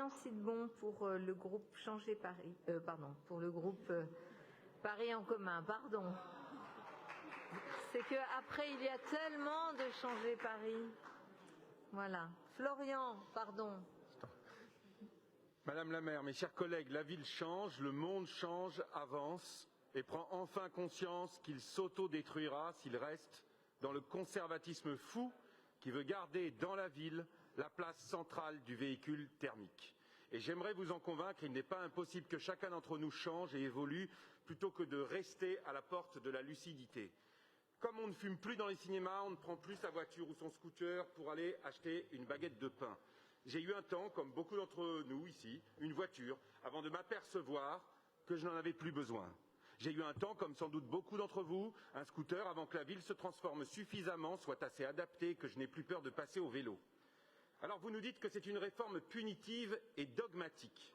Florian Sidbon pour le groupe Changer Paris. Pour le groupe Paris en commun, pardon. C'est qu'après, il y a tellement de Changer Paris. Voilà. Florian, pardon. Madame la maire, mes chers collègues, la ville change, le monde change, avance et prend enfin conscience qu'il s'auto-détruira s'il reste dans le conservatisme fou qui veut garder dans la ville la place centrale du véhicule thermique. Et j'aimerais vous en convaincre, il n'est pas impossible que chacun d'entre nous change et évolue plutôt que de rester à la porte de la lucidité. Comme on ne fume plus dans les cinémas, on ne prend plus sa voiture ou son scooter pour aller acheter une baguette de pain. J'ai eu un temps, comme beaucoup d'entre nous ici, une voiture, avant de m'apercevoir que je n'en avais plus besoin. J'ai eu un temps, comme sans doute beaucoup d'entre vous, un scooter avant que la ville se transforme suffisamment, soit assez adaptée, que je n'ai plus peur de passer au vélo. Alors vous nous dites que c'est une réforme punitive et dogmatique.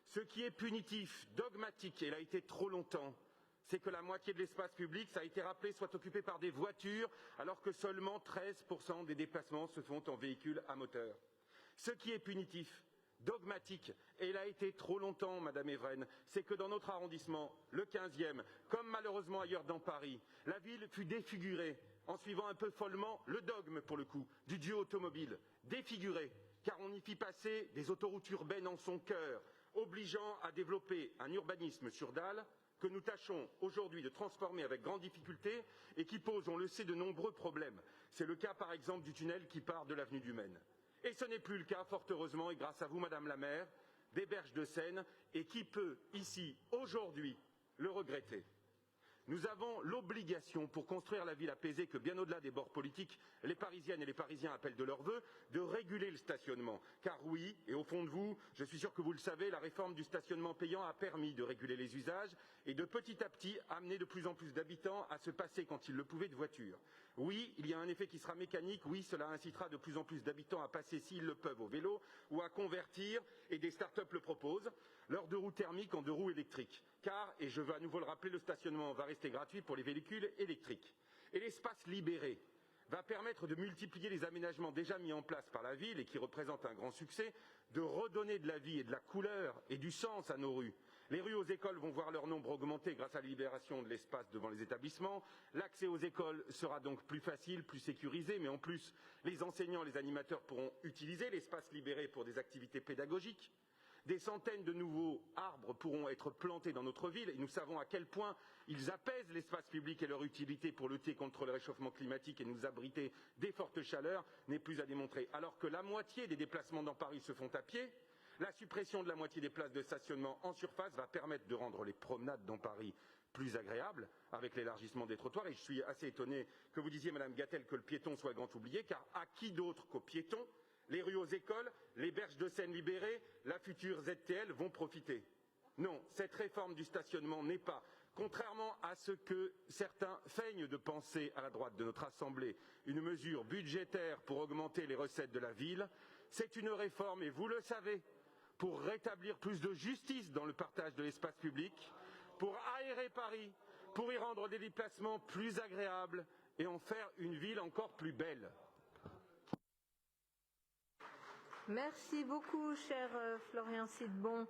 Ce qui est punitif, dogmatique, et l'a été trop longtemps, c'est que la moitié de l'espace public, ça a été rappelé, soit occupé par des voitures, alors que seulement 13% des déplacements se font en véhicule à moteur. Ce qui est punitif, dogmatique, et il a été trop longtemps, Madame Evren, c'est que dans notre arrondissement, le 15e, comme malheureusement ailleurs dans Paris, la ville fut défigurée en suivant un peu follement le dogme, pour le coup, du dieu automobile. Défigurée, car on y fit passer des autoroutes urbaines en son cœur, obligeant à développer un urbanisme sur dalle que nous tâchons aujourd'hui de transformer avec grande difficulté et qui pose, on le sait, de nombreux problèmes. C'est le cas, par exemple, du tunnel qui part de l'avenue du Maine. Et ce n'est plus le cas, fort heureusement, et grâce à vous, Madame la maire, des berges de Seine, et qui peut, ici, aujourd'hui, le regretter. Nous avons l'obligation, pour construire la ville apaisée que bien au-delà des bords politiques, les Parisiennes et les Parisiens appellent de leur vœu, de réguler le stationnement. Car oui, et au fond de vous, je suis sûr que vous le savez, la réforme du stationnement payant a permis de réguler les usages et de petit à petit amener de plus en plus d'habitants à se passer quand ils le pouvaient de voiture. Oui, il y a un effet qui sera mécanique, oui, cela incitera de plus en plus d'habitants à passer s'ils le peuvent au vélo ou à convertir, et des start-up le proposent, leurs deux roues thermiques en deux roues électriques. Car, et je veux à nouveau le rappeler, le stationnement va rester gratuit pour les véhicules électriques. Et l'espace libéré va permettre de multiplier les aménagements déjà mis en place par la ville et qui représentent un grand succès, de redonner de la vie et de la couleur et du sens à nos rues. Les rues aux écoles vont voir leur nombre augmenter grâce à la libération de l'espace devant les établissements. L'accès aux écoles sera donc plus facile, plus sécurisé, mais en plus, les enseignants et les animateurs pourront utiliser l'espace libéré pour des activités pédagogiques. Des centaines de nouveaux arbres pourront être plantés dans notre ville et nous savons à quel point ils apaisent l'espace public et leur utilité pour lutter contre le réchauffement climatique et nous abriter des fortes chaleurs n'est plus à démontrer. Alors que la moitié des déplacements dans Paris se font à pied, la suppression de la moitié des places de stationnement en surface va permettre de rendre les promenades dans Paris plus agréables avec l'élargissement des trottoirs. Et je suis assez étonné que vous disiez, Madame Gatel, que le piéton soit le grand oublié, car à qui d'autre qu'aux piétons les rues aux écoles, les berges de Seine libérées, la future ZTL vont profiter. Non, cette réforme du stationnement n'est pas, contrairement à ce que certains feignent de penser à la droite de notre Assemblée, une mesure budgétaire pour augmenter les recettes de la ville. C'est une réforme, et vous le savez, pour rétablir plus de justice dans le partage de l'espace public, pour aérer Paris, pour y rendre des déplacements plus agréables et en faire une ville encore plus belle. Merci beaucoup, cher Florian Sidbon.